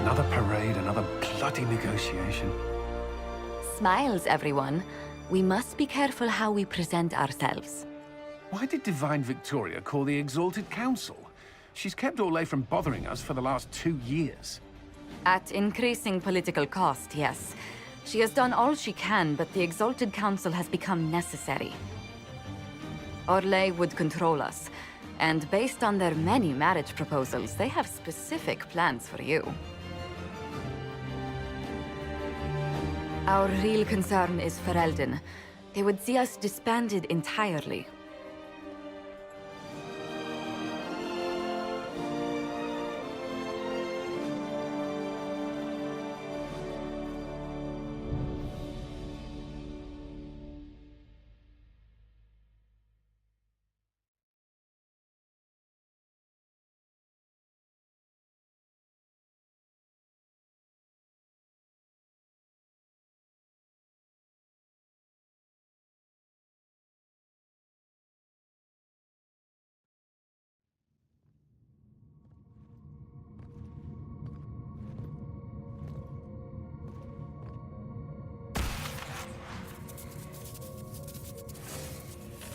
Another parade, another bloody negotiation. Smiles, everyone. We must be careful how we present ourselves. Why did Divine Victoria call the Exalted Council? She's kept Orlais from bothering us for the last 2 years. At increasing political cost, yes. She has done all she can, but the Exalted Council has become necessary. Orlais would control us, and based on their many marriage proposals, they have specific plans for you. Our real concern is Ferelden. They would see us disbanded entirely.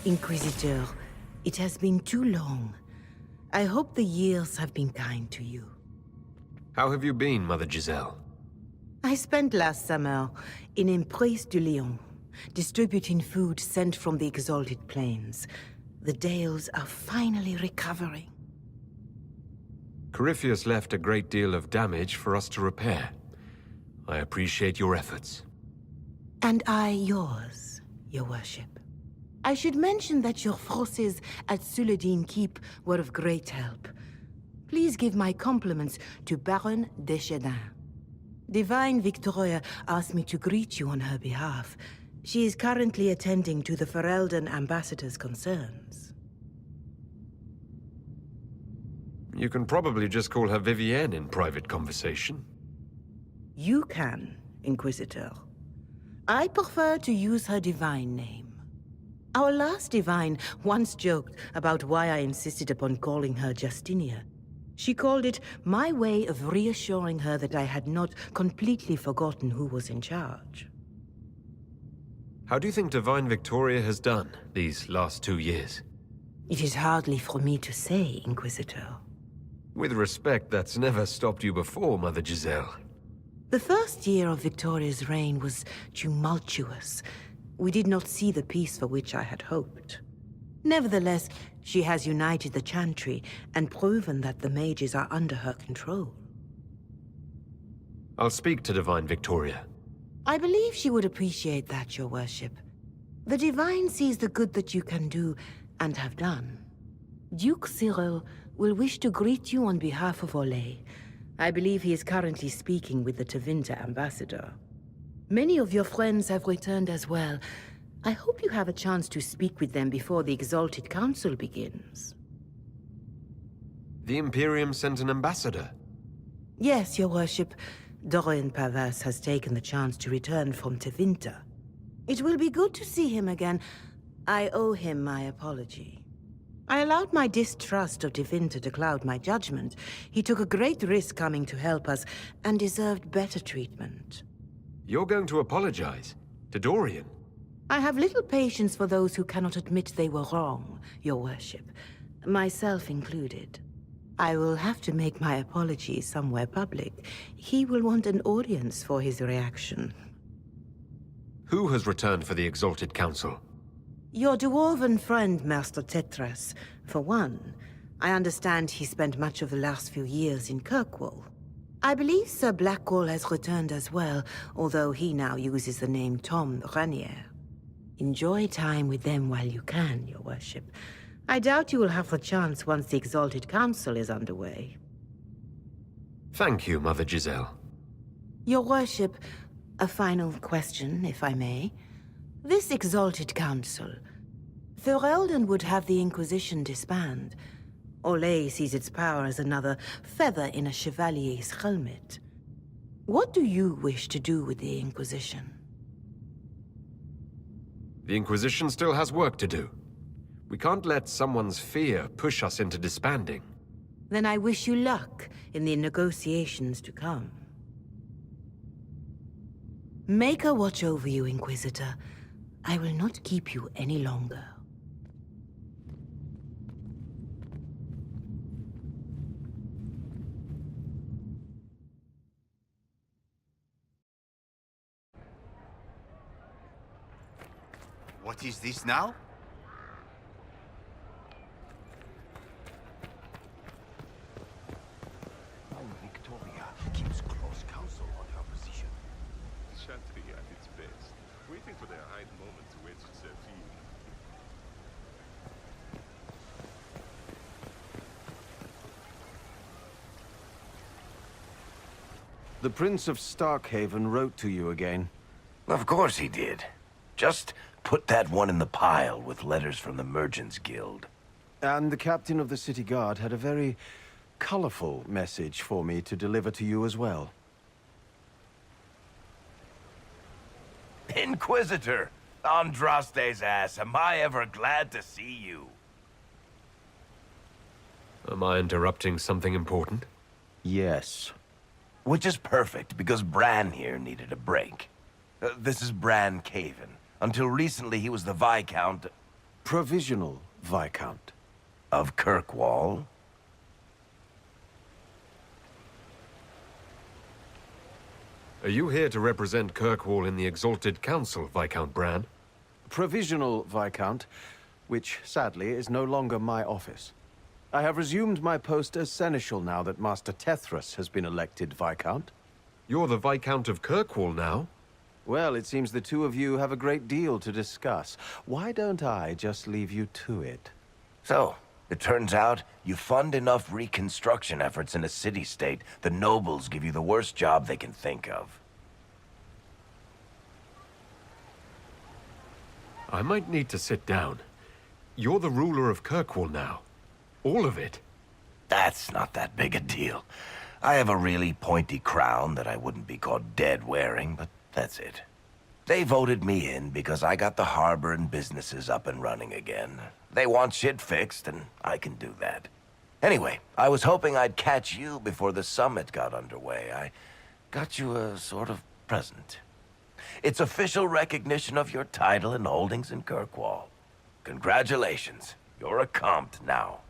Inquisitor, it has been too long. I hope the years have been kind to you. How have you been, Mother Giselle? I spent last summer in Emprise de Lyon, distributing food sent from the Exalted Plains. The Dales are finally recovering. Corypheus left a great deal of damage for us to repair. I appreciate your efforts. And I yours, Your Worship. I should mention that your forces at Suladin Keep were of great help. Please give my compliments to Baron Deschedin. Divine Victoria asked me to greet you on her behalf. She is currently attending to the Ferelden ambassador's concerns. You can probably just call her Vivienne in private conversation. You can, Inquisitor. I prefer to use her divine name. Our last divine once joked about why I insisted upon calling her Justinia. She called it my way of reassuring her that I had not completely forgotten who was in charge. How do you think Divine Victoria has done these last 2 years? It is hardly for me to say, Inquisitor. With respect, that's never stopped you before, Mother Giselle. The first year of Victoria's reign was tumultuous. We did not see the peace for which I had hoped. Nevertheless, she has united the Chantry and proven that the mages are under her control. I'll speak to Divine Victoria. I believe she would appreciate that, Your Worship. The Divine sees the good that you can do and have done. Duke Cyril will wish to greet you on behalf of Orlais. I believe he is currently speaking with the Tevinter ambassador. Many of your friends have returned as well. I hope you have a chance to speak with them before the Exalted Council begins. The Imperium sent an ambassador? Yes, Your Worship. Dorian Pavas has taken the chance to return from Tevinter. It will be good to see him again. I owe him my apology. I allowed my distrust of Tevinter to cloud my judgment. He took a great risk coming to help us, and deserved better treatment. You're going to apologize? To Dorian? I have little patience for those who cannot admit they were wrong, Your Worship. Myself included. I will have to make my apologies somewhere public. He will want an audience for his reaction. Who has returned for the Exalted Council? Your dwarven friend, Master Tetras. For one, I understand he spent much of the last few years in Kirkwall. I believe Sir Blackwall has returned as well, although he now uses the name Tom Ranier. Enjoy time with them while you can, Your Worship. I doubt you will have the chance once the Exalted Council is underway. Thank you, Mother Giselle. Your Worship, a final question, if I may. This Exalted Council, Ferelden would have the Inquisition disband. Orlais sees its power as another feather in a chevalier's helmet. What do you wish to do with the Inquisition? The Inquisition still has work to do. We can't let someone's fear push us into disbanding. Then I wish you luck in the negotiations to come. Make a watch over you, Inquisitor. I will not keep you any longer. What is this now? Victoria keeps close counsel on her position. Shanty at its best, waiting for their hide moment to wedge itself in. The Prince of Starkhaven wrote to you again. Of course he did. Just put that one in the pile with letters from the Merchants Guild. And the captain of the city guard had a very colorful message for me to deliver to you as well. Inquisitor! Andraste's ass, am I ever glad to see you? Am I interrupting something important? Yes. Which is perfect, because Bran here needed a break. This is Bran Caven. Until recently, he was the Viscount... Provisional Viscount. Of Kirkwall. Are you here to represent Kirkwall in the Exalted Council, Viscount Bran? Provisional Viscount, which sadly is no longer my office. I have resumed my post as Seneschal now that Master Tethras has been elected Viscount. You're the Viscount of Kirkwall now? Well, it seems the two of you have a great deal to discuss. Why don't I just leave you to it? So, it turns out you fund enough reconstruction efforts in a city-state, the nobles give you the worst job they can think of. I might need to sit down. You're the ruler of Kirkwall now. All of it. That's not that big a deal. I have a really pointy crown that I wouldn't be caught dead wearing, but that's it. They voted me in because I got the harbor and businesses up and running again. They want shit fixed, and I can do that. Anyway, I was hoping I'd catch you before the summit got underway. I got you a sort of present. It's official recognition of your title and holdings in Kirkwall. Congratulations. You're a compt now.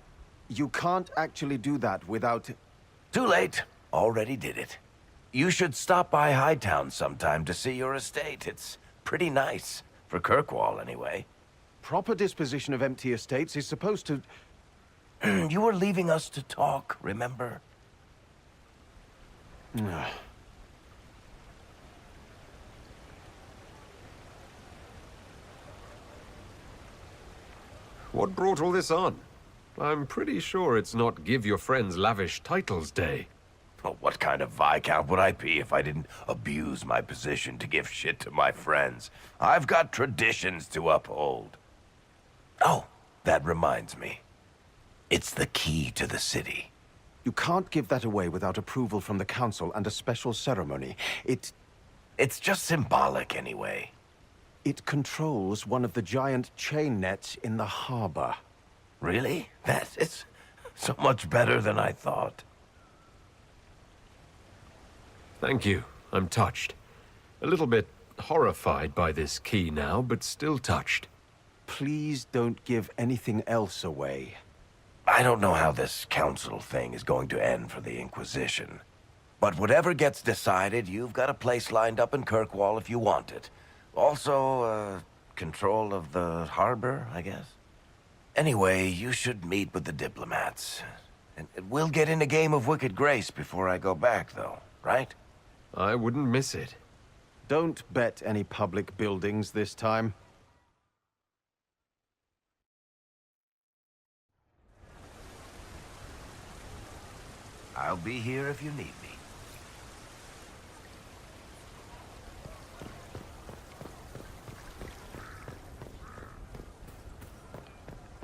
You can't actually do that without... Too late. Already did it. You should stop by Hightown sometime to see your estate. It's pretty nice. For Kirkwall, anyway. Proper disposition of empty estates is supposed to... You were leaving us to talk, remember? What brought all this on? I'm pretty sure it's not Give Your Friends Lavish Titles Day. Well, what kind of Viscount would I be if I didn't abuse my position to give shit to my friends? I've got traditions to uphold. Oh, that reminds me. It's the key to the city. You can't give that away without approval from the council and a special ceremony. It's just symbolic anyway. It controls one of the giant chain nets in the harbor. Really? That is so much better than I thought. Thank you. I'm touched. A little bit horrified by this key now, but still touched. Please don't give anything else away. I don't know how this council thing is going to end for the Inquisition. But whatever gets decided, you've got a place lined up in Kirkwall if you want it. Also, control of the harbor, I guess. Anyway, you should meet with the diplomats. And we'll get in a game of Wicked Grace before I go back, though, right? I wouldn't miss it. Don't bet any public buildings this time. I'll be here if you need me.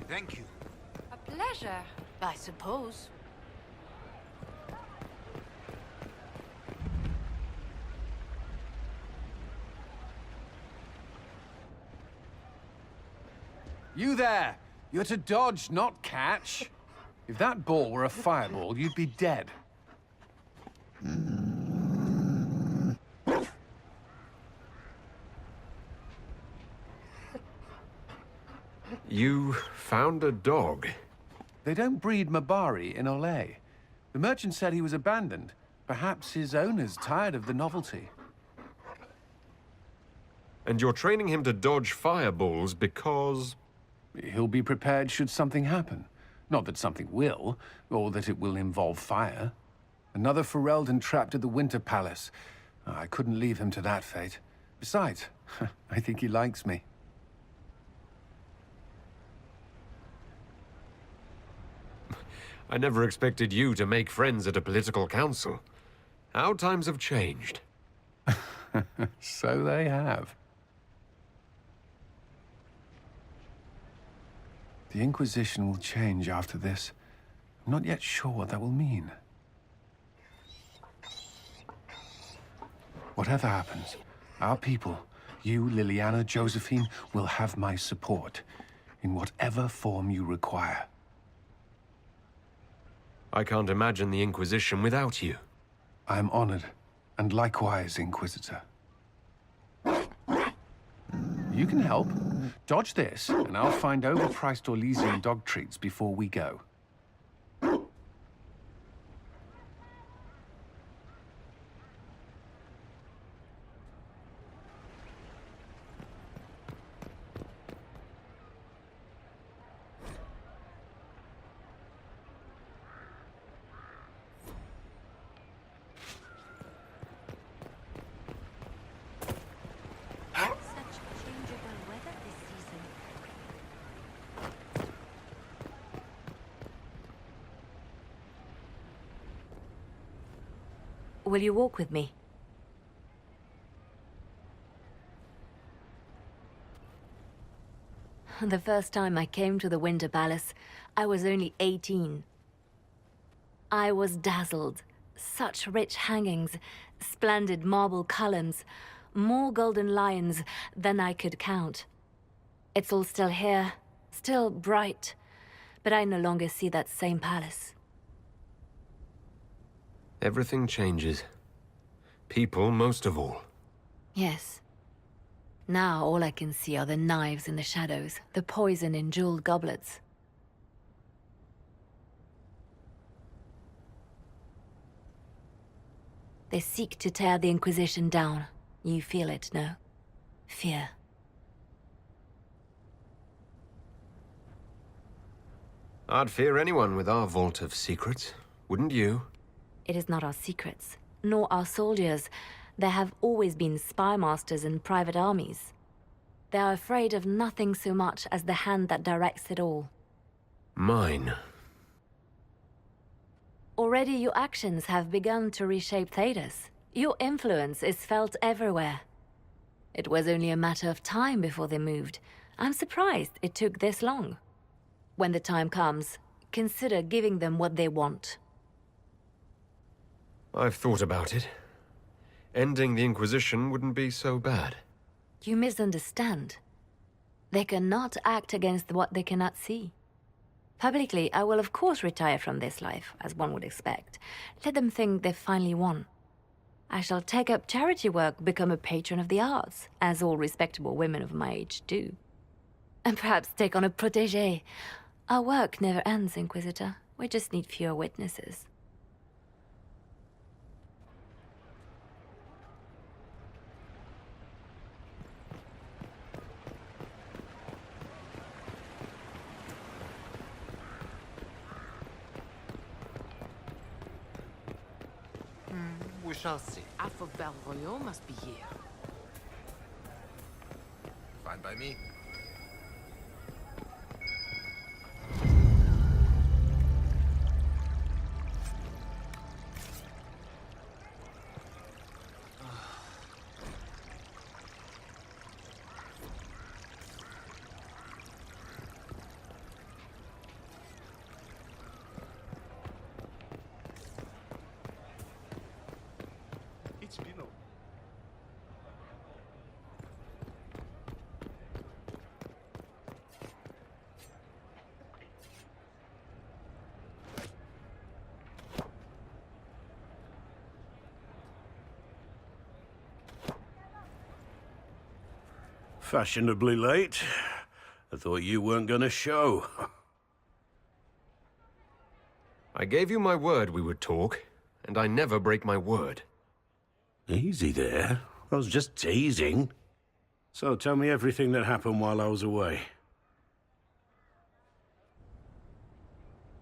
Thank you. A pleasure, I suppose. You there! You're to dodge, not catch. If that ball were a fireball, you'd be dead. You found a dog. They don't breed Mabari in Olay. The merchant said he was abandoned. Perhaps his owner's tired of the novelty. And you're training him to dodge fireballs because... He'll be prepared should something happen. Not that something will, or that it will involve fire. Another Ferelden trapped at the Winter Palace. I couldn't leave him to that fate. Besides, I think he likes me. I never expected you to make friends at a political council. How times have changed. So they have. The Inquisition will change after this. I'm not yet sure what that will mean. Whatever happens, our people, you, Liliana, Josephine, will have my support, in whatever form you require. I can't imagine the Inquisition without you. I'm honored, and likewise, Inquisitor. You can help. Dodge this, and I'll find overpriced Orlesian dog treats before we go. Will you walk with me? The first time I came to the Winter Palace, I was only 18. I was dazzled. Such rich hangings, splendid marble columns, more golden lions than I could count. It's all still here, still bright, but I no longer see that same palace. Everything changes. People most of all. Yes. Now all I can see are the knives in the shadows, the poison in jeweled goblets. They seek to tear the Inquisition down. You feel it, no? Fear. I'd fear anyone with our vault of secrets, wouldn't you? It is not our secrets, nor our soldiers. There have always been spy masters and private armies. They are afraid of nothing so much as the hand that directs it all. Mine. Already your actions have begun to reshape Thedas. Your influence is felt everywhere. It was only a matter of time before they moved. I'm surprised it took this long. When the time comes, consider giving them what they want. I've thought about it. Ending the Inquisition wouldn't be so bad. You misunderstand. They cannot act against what they cannot see. Publicly, I will of course retire from this life, as one would expect. Let them think they've finally won. I shall take up charity work, become a patron of the arts, as all respectable women of my age do. And perhaps take on a protégé. Our work never ends, Inquisitor. We just need fewer witnesses. We shall see. Half of Belroyo must be here. Fine by me. It's been a... Fashionably late. thought you weren't gonna show. I gave you my word we would talk, and I never break my word. Easy there. I was just teasing. So tell me everything that happened while I was away.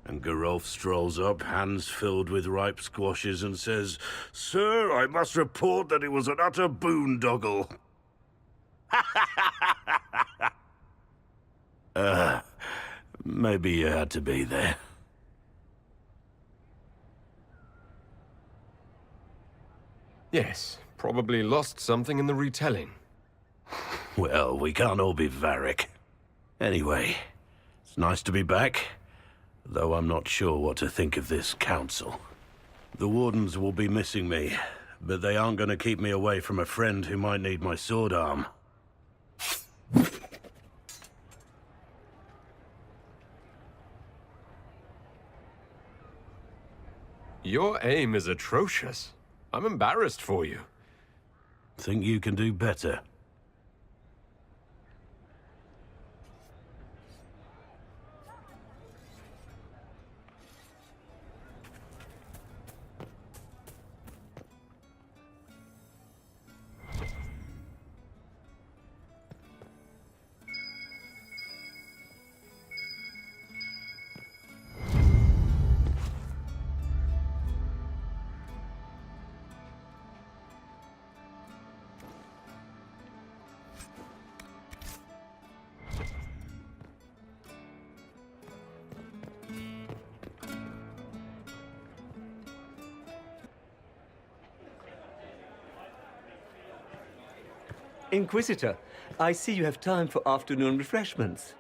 And Geralf strolls up, hands filled with ripe squashes, and says, "Sir, I must report that it was an utter boondoggle." Maybe you had to be there. Yes, probably lost something in the retelling. Well, we can't all be Varric. Anyway, it's nice to be back, though I'm not sure what to think of this council. The Wardens will be missing me, but they aren't going to keep me away from a friend who might need my sword arm. Your aim is atrocious. I'm embarrassed for you. Think you can do better? Inquisitor, I see you have time for afternoon refreshments.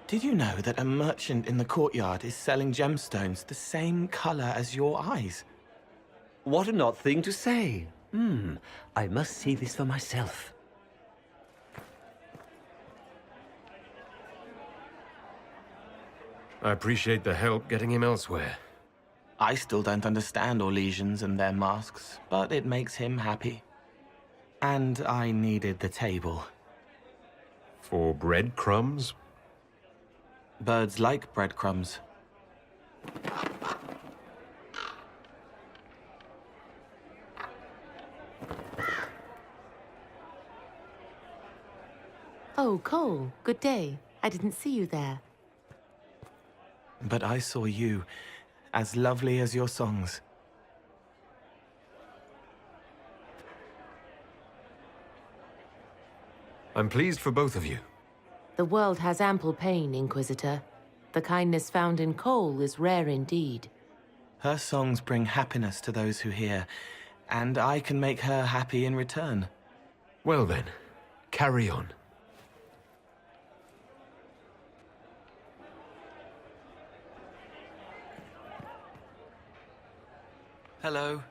Did you know that a merchant in the courtyard is selling gemstones the same color as your eyes? What an odd thing to say. I must see this for myself. I appreciate the help getting him elsewhere. I still don't understand Orlesians and their masks, but it makes him happy. And I needed the table. For breadcrumbs? Birds like breadcrumbs. Oh, Cole, good day. I didn't see you there. But I saw you, as lovely as your songs. I'm pleased for both of you. The world has ample pain, Inquisitor. The kindness found in Cole is rare indeed. Her songs bring happiness to those who hear, and I can make her happy in return. Well then, carry on. Hello.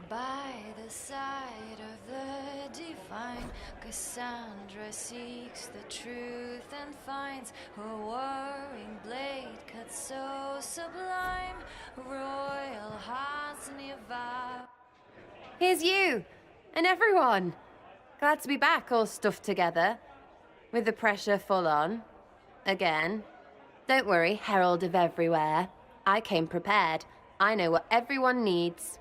By the side of the divine, Cassandra seeks the truth and finds her whirring blade cut so sublime, royal hearts nearby. Here's you, and everyone. Glad to be back, all stuffed together, with the pressure full on, again. Don't worry, Herald of Everywhere. I came prepared. I know what everyone needs.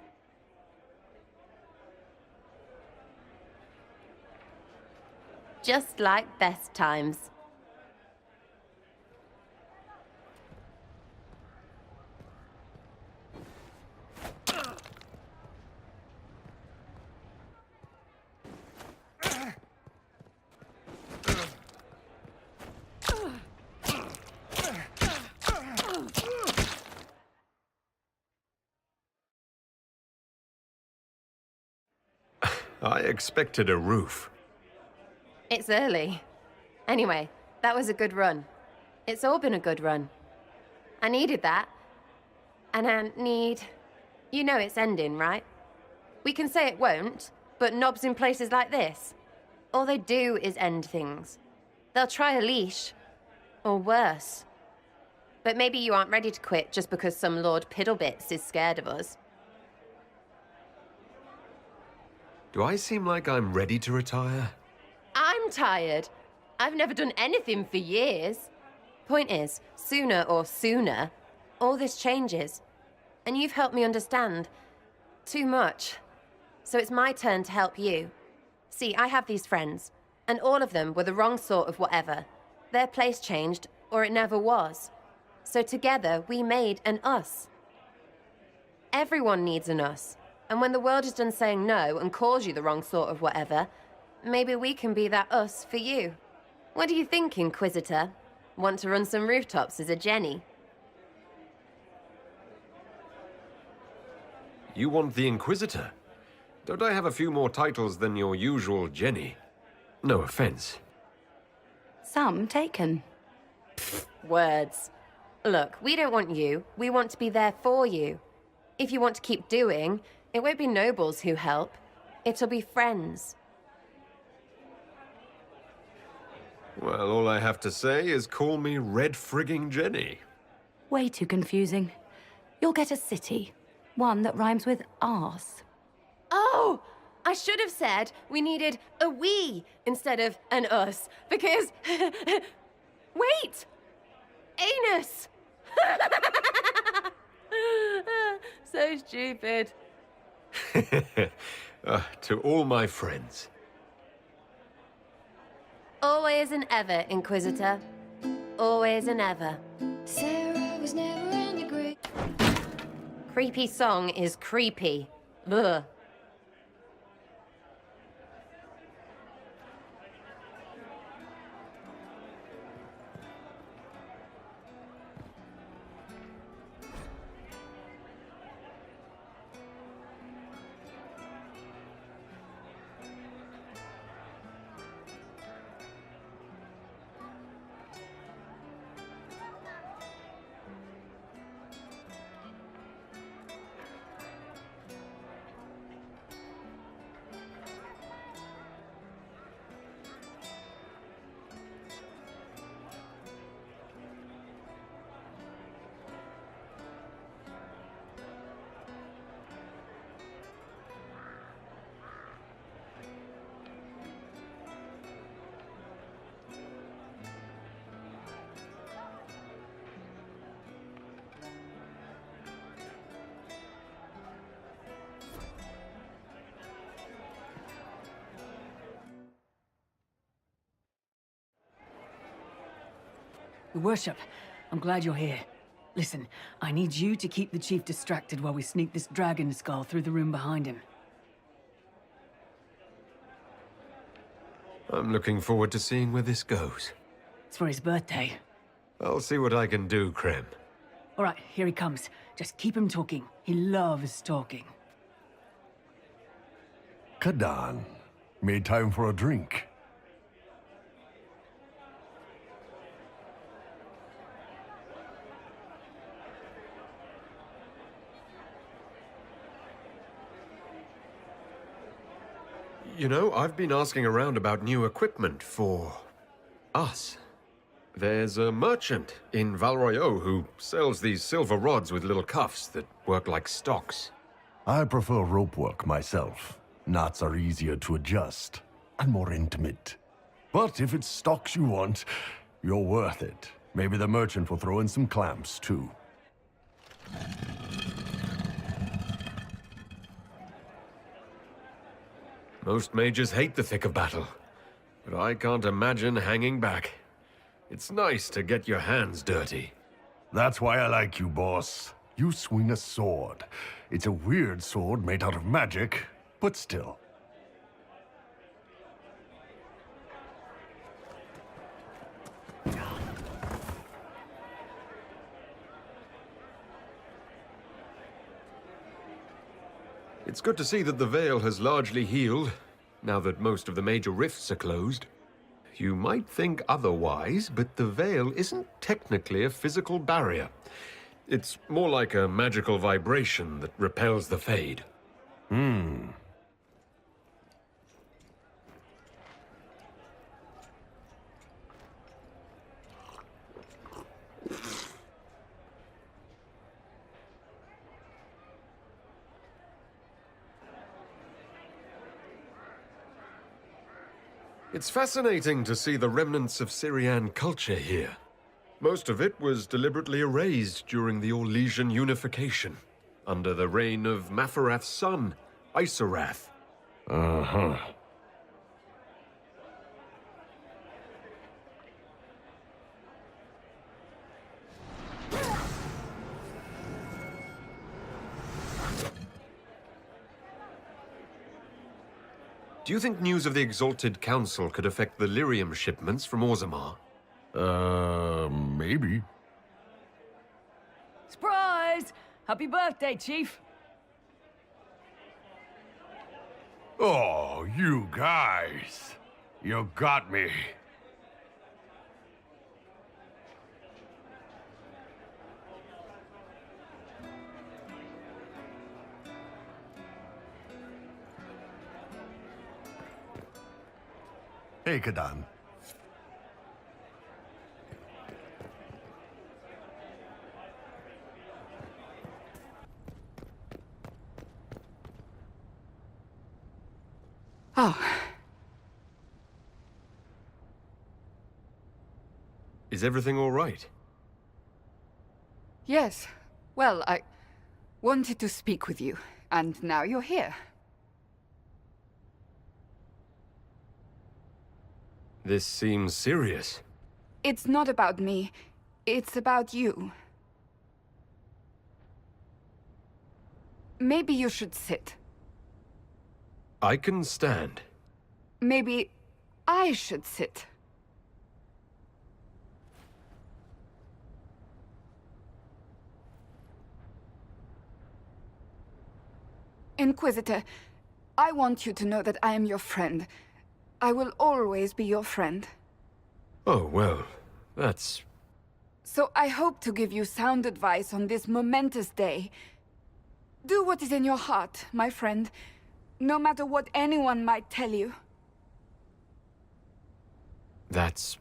Just like best times. I expected a roof. It's early. Anyway, that was a good run. It's all been a good run. I needed that. And I need... You know it's ending, right? We can say it won't, but knobs in places like this, all they do is end things. They'll try a leash. Or worse. But maybe you aren't ready to quit just because some Lord Piddlebits is scared of us. Do I seem like I'm ready to retire? I'm tired. I've never done anything for years. Point is, sooner, all this changes. And you've helped me understand too much. So it's my turn to help you. See, I have these friends, and all of them were the wrong sort of whatever. Their place changed, or it never was. So together, we made an us. Everyone needs an us. And when the world is done saying no and calls you the wrong sort of whatever, maybe we can be that us for you. What do you think, Inquisitor? Want to run some rooftops as a Jenny? You want the Inquisitor? Don't I have a few more titles than your usual Jenny? No offense. Some taken. Words. Look, we don't want you. We want to be there for you. If you want to keep doing, it won't be nobles who help. It'll be friends. Well, all I have to say is call me Red Frigging Jenny. Way too confusing. You'll get a city. One that rhymes with arse. Oh! I should have said we needed a we instead of an us, because... Wait! Anus! So stupid. To all my friends. Always and ever, Inquisitor. Always and ever. Sarah was never in the grave. Creepy song is creepy. Ugh. Your Worship, I'm glad you're here. Listen, I need you to keep the Chief distracted while we sneak this dragon skull through the room behind him. I'm looking forward to seeing where this goes. It's for his birthday. I'll see what I can do, Krem. All right, here he comes. Just keep him talking. He loves talking. Kadan, made time for a drink. You know, I've been asking around about new equipment for... us. There's a merchant in Valroyo who sells these silver rods with little cuffs that work like stocks. I prefer rope work myself. Knots are easier to adjust and more intimate. But if it's stocks you want, you're worth it. Maybe the merchant will throw in some clamps, too. Most mages hate the thick of battle, but I can't imagine hanging back. It's nice to get your hands dirty. That's why I like you, boss. You swing a sword. It's a weird sword made out of magic, but still. It's good to see that the Veil has largely healed, now that most of the major rifts are closed. You might think otherwise, but the Veil isn't technically a physical barrier. It's more like a magical vibration that repels the Fade. It's fascinating to see the remnants of Syrian culture here. Most of it was deliberately erased during the Orlesian unification, under the reign of Mafarath's son, Isarath. Uh-huh. Do you think news of the Exalted Council could affect the lyrium shipments from Orzammar? Maybe. Surprise! Happy birthday, Chief! Oh, you guys. You got me. Hey, Kadan. Oh. Is everything all right? Yes. Well, I wanted to speak with you, and now you're here. This seems serious. It's not about me. It's about you. Maybe you should sit. I can stand. Maybe I should sit. Inquisitor, I want you to know that I am your friend. I will always be your friend. Oh, well, that's... So I hope to give you sound advice on this momentous day. Do what is in your heart, my friend, no matter what anyone might tell you. That's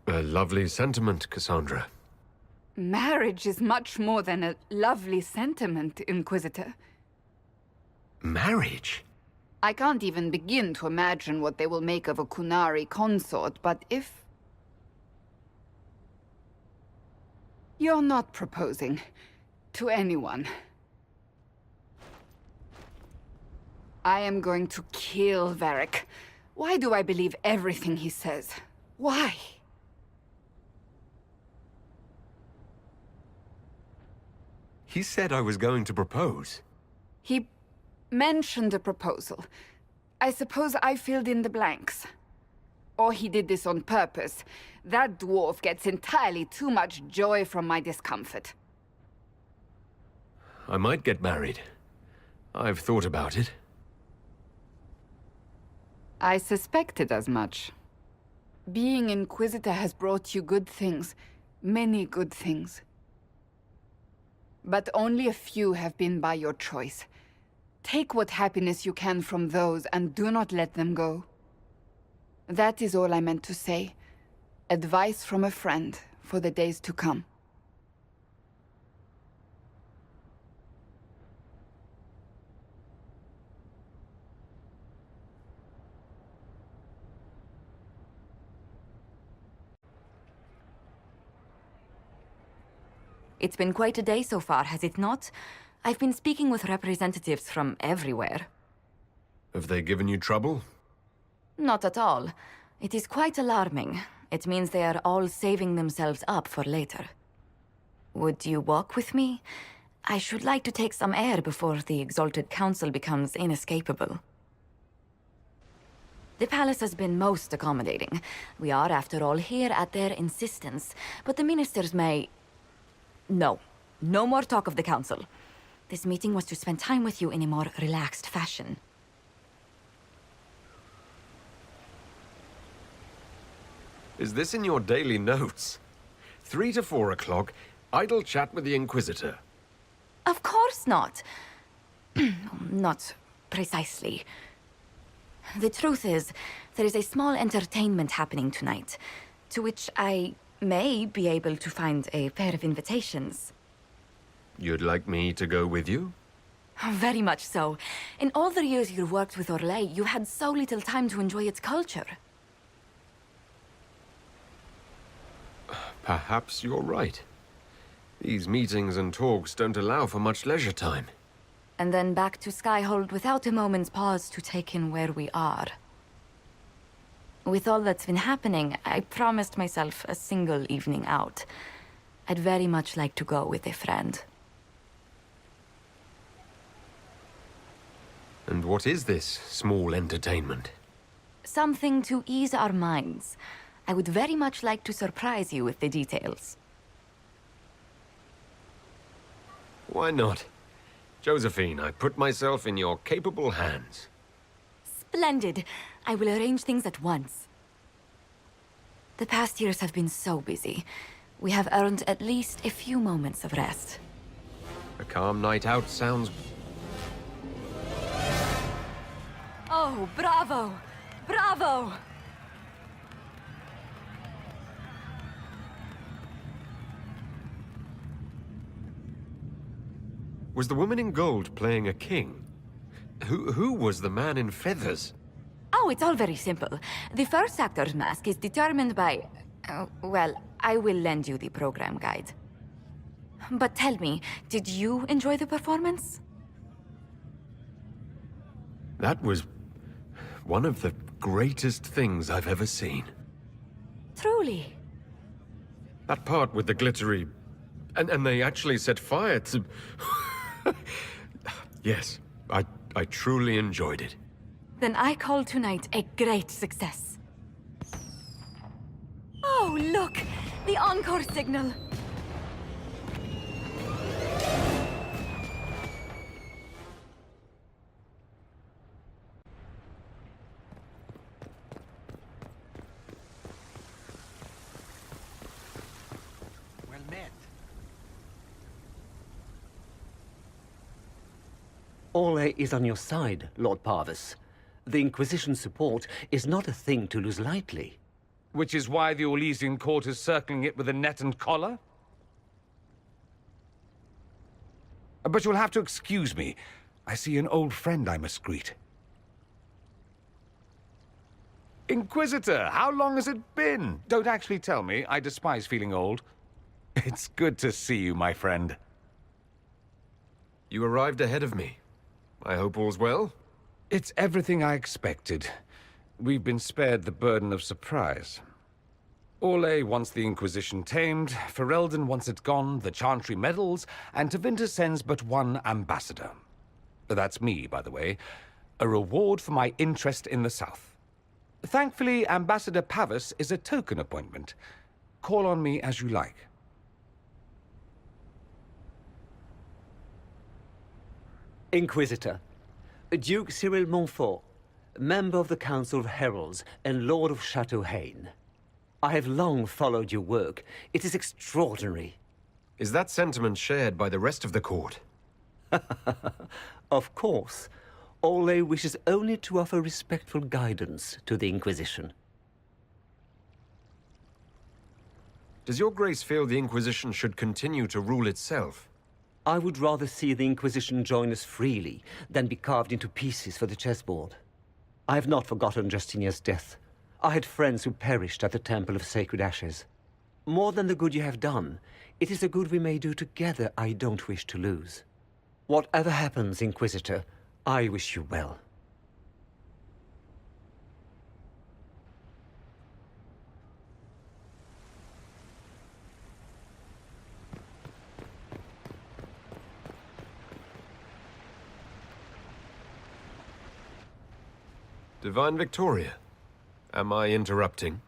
a lovely sentiment, Cassandra. Marriage is much more than a lovely sentiment, Inquisitor. Marriage? I can't even begin to imagine what they will make of a Kunari consort, but if... You're not proposing to anyone. I am going to kill Varric. Why do I believe everything he says? Why? He said I was going to propose. He mentioned a proposal. I suppose I filled in the blanks. Or he did this on purpose. That dwarf gets entirely too much joy from my discomfort. I might get married. I've thought about it. I suspected as much. Being Inquisitor has brought you good things. Many good things. But only a few have been by your choice. Take what happiness you can from those and do not let them go. That is all I meant to say. Advice from a friend for the days to come. It's been quite a day so far, has it not? I've been speaking with representatives from everywhere. Have they given you trouble? Not at all. It is quite alarming. It means they are all saving themselves up for later. Would you walk with me? I should like to take some air before the Exalted Council becomes inescapable. The palace has been most accommodating. We are, after all, here at their insistence, but the ministers may... No. No more talk of the council. This meeting was to spend time with you in a more relaxed fashion. Is this in your daily notes? 3 to 4 o'clock, idle chat with the Inquisitor. Of course not. Not precisely. The truth is, there is a small entertainment happening tonight, to which I may be able to find a pair of invitations. You'd like me to go with you? Very much so. In all the years you worked with Orlais, you had so little time to enjoy its culture. Perhaps you're right. These meetings and talks don't allow for much leisure time. And then back to Skyhold without a moment's pause to take in where we are. With all that's been happening, I promised myself a single evening out. I'd very much like to go with a friend. And what is this small entertainment? Something to ease our minds. I would very much like to surprise you with the details. Why not? Josephine, I put myself in your capable hands. Splendid! I will arrange things at once. The past years have been so busy. We have earned at least a few moments of rest. A calm night out sounds... Oh, bravo! Bravo! Was the woman in gold playing a king? Who was the man in feathers? Oh, it's all very simple. The first actor's mask is determined by... well, I will lend you the program guide. But tell me, did you enjoy the performance? That was one of the greatest things I've ever seen. Truly. That part with the glittery... And they actually set fire to... Yes, I truly enjoyed it. Then I call tonight a great success. Oh, look! The encore signal! Well met. Orlais is on your side, Lord Parvis. The Inquisition's support is not a thing to lose lightly. Which is why the Orlesian court is circling it with a net and collar? But you'll have to excuse me. I see an old friend I must greet. Inquisitor, how long has it been? Don't actually tell me. I despise feeling old. It's good to see you, my friend. You arrived ahead of me. I hope all's well? It's everything I expected. We've been spared the burden of surprise. Orlais wants the Inquisition tamed, Ferelden wants it gone, the Chantry meddles, and Tevinter sends but one ambassador. That's me, by the way. A reward for my interest in the South. Thankfully, Ambassador Pavis is a token appointment. Call on me as you like. Inquisitor, Duke Cyril Montfort, member of the Council of Heralds and Lord of Chateau Haine. I have long followed your work. It is extraordinary. Is that sentiment shared by the rest of the court? Of course. Orlais wishes only to offer respectful guidance to the Inquisition. Does your grace feel the Inquisition should continue to rule itself? I would rather see the Inquisition join us freely than be carved into pieces for the chessboard. I have not forgotten Justinia's death. I had friends who perished at the Temple of Sacred Ashes. More than the good you have done, it is the good we may do together I don't wish to lose. Whatever happens, Inquisitor, I wish you well. Divine Victoria, am I interrupting?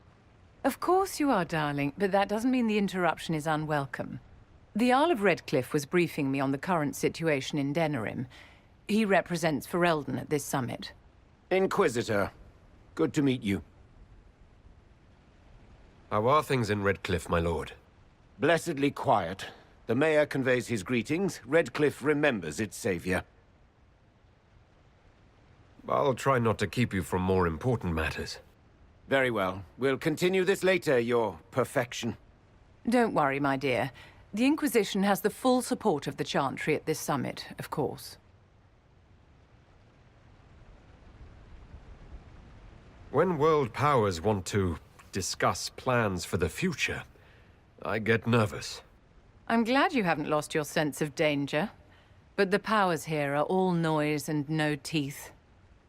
Of course you are, darling, but that doesn't mean the interruption is unwelcome. The Earl of Redcliffe was briefing me on the current situation in Denerim. He represents Ferelden at this summit. Inquisitor, good to meet you. How are things in Redcliffe, my lord? Blessedly quiet. The mayor conveys his greetings. Redcliffe remembers its savior. I'll try not to keep you from more important matters. Very well. We'll continue this later, your perfection. Don't worry, my dear. The Inquisition has the full support of the Chantry at this summit, of course. When world powers want to discuss plans for the future, I get nervous. I'm glad you haven't lost your sense of danger. But the powers here are all noise and no teeth.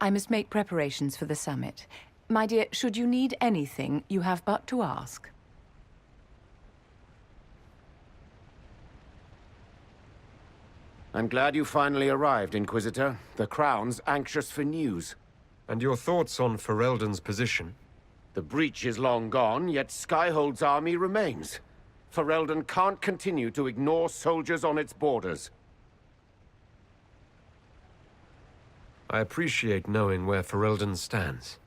I must make preparations for the summit. My dear, should you need anything, you have but to ask. I'm glad you finally arrived, Inquisitor. The Crown's anxious for news. And your thoughts on Ferelden's position? The breach is long gone, yet Skyhold's army remains. Ferelden can't continue to ignore soldiers on its borders. I appreciate knowing where Ferelden stands.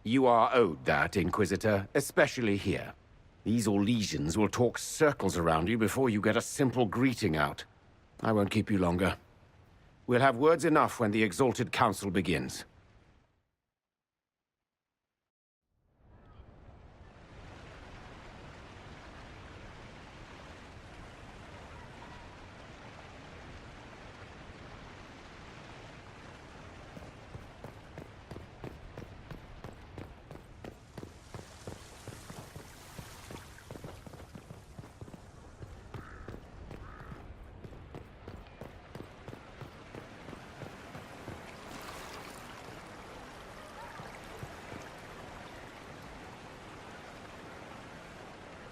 You are owed that, Inquisitor, especially here. These Orlesians will talk circles around you before you get a simple greeting out. I won't keep you longer. We'll have words enough when the Exalted Council begins.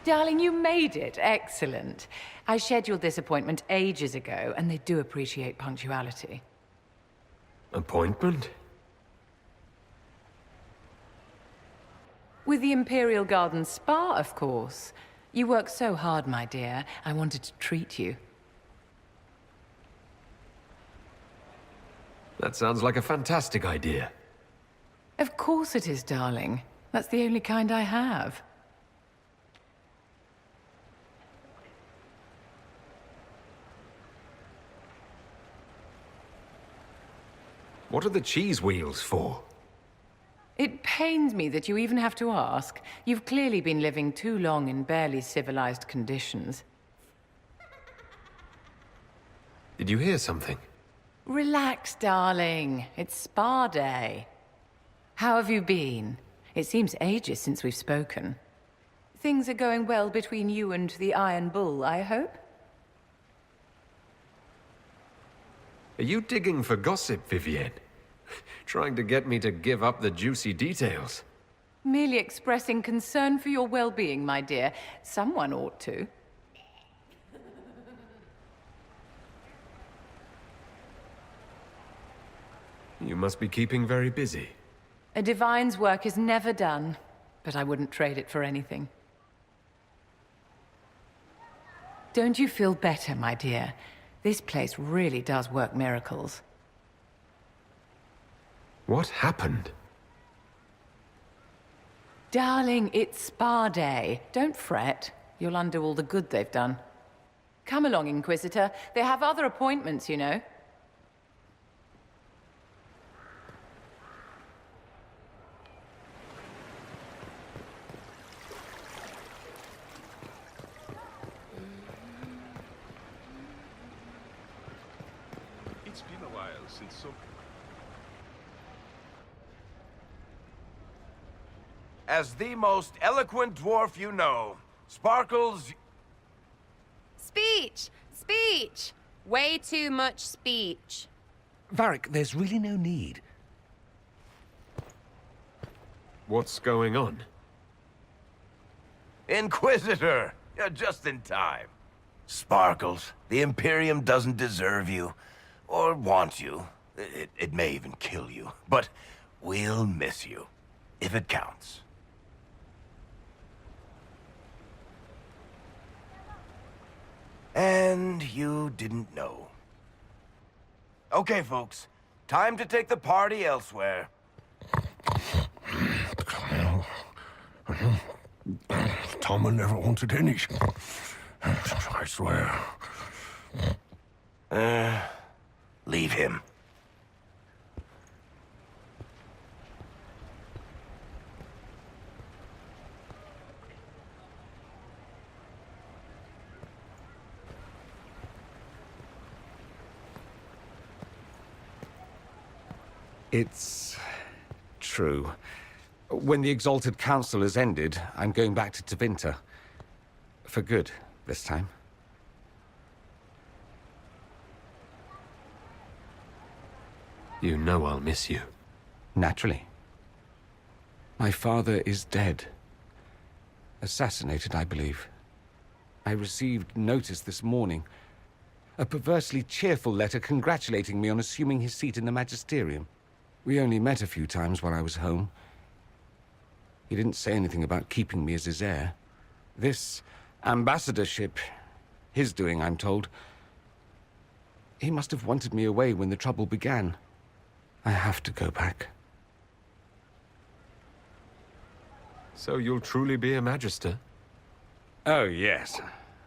Darling, you made it. Excellent. I scheduled this appointment ages ago, and they do appreciate punctuality. Appointment? With the Imperial Garden Spa, of course. You work so hard, my dear. I wanted to treat you. That sounds like a fantastic idea. Of course it is, darling. That's the only kind I have. What are the cheese wheels for? It pains me that you even have to ask. You've clearly been living too long in barely civilized conditions. Did you hear something? Relax, darling. It's spa day. How have you been? It seems ages since we've spoken. Things are going well between you and the Iron Bull, I hope? Are you digging for gossip, Vivienne? Trying to get me to give up the juicy details? Merely expressing concern for your well-being, my dear. Someone ought to. You must be keeping very busy. A divine's work is never done, but I wouldn't trade it for anything. Don't you feel better, my dear? This place really does work miracles. What happened? Darling, it's spa day. Don't fret. You'll undo all the good they've done. Come along, Inquisitor. They have other appointments, you know. It's been a while since so... As the most eloquent dwarf you know, Sparkles... Speech! Speech! Way too much speech. Varric, there's really no need. What's going on? Inquisitor! You're just in time. Sparkles, the Imperium doesn't deserve you. Or want you. It may even kill you. But we'll miss you. If it counts. And you didn't know. Okay, folks. Time to take the party elsewhere. Tama never wanted any. I swear. Leave him. It's true. When the Exalted Council has ended, I'm going back to Tevinter. for good this time. You know I'll miss you. Naturally. My father is dead. Assassinated, I believe. I received notice this morning. A perversely cheerful letter congratulating me on assuming his seat in the magisterium. We only met a few times while I was home. He didn't say anything about keeping me as his heir. This ambassadorship, his doing, I'm told. He must have wanted me away when the trouble began. I have to go back. So you'll truly be a magister? Oh, yes.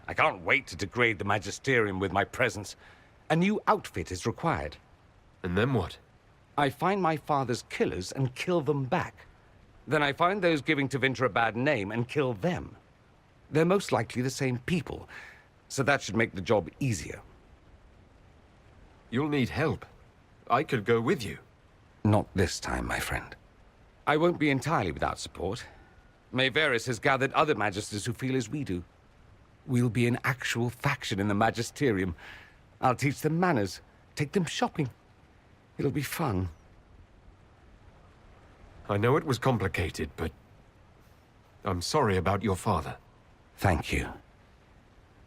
I can't wait to degrade the magisterium with my presence. A new outfit is required. And then what? I find my father's killers and kill them back. Then I find those giving Tevinter a bad name and kill them. They're most likely the same people, so that should make the job easier. You'll need help. I could go with you. Not this time, my friend. I won't be entirely without support. Mayveris has gathered other magisters who feel as we do. We'll be an actual faction in the magisterium. I'll teach them manners, take them shopping. It'll be fun. I know it was complicated, but I'm sorry about your father. Thank you.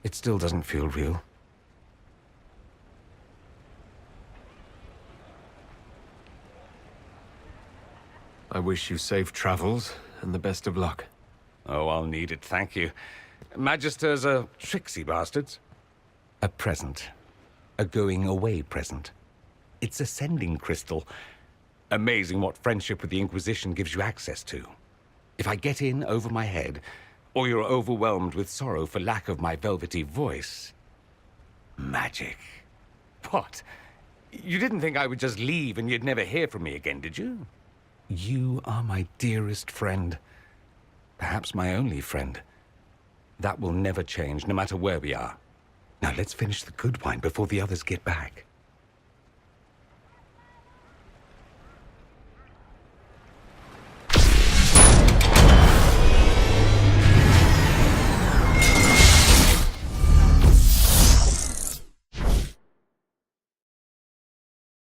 It still doesn't feel real. I wish you safe travels and the best of luck. Oh, I'll need it, thank you. Magisters are tricksy bastards. A present. A going-away present. It's a sending crystal. Amazing what friendship with the Inquisition gives you access to. If I get in over my head, or you're overwhelmed with sorrow for lack of my velvety voice... Magic. What? You didn't think I would just leave and you'd never hear from me again, did you? You are my dearest friend. Perhaps my only friend. That will never change, no matter where we are. Now let's finish the good wine before the others get back.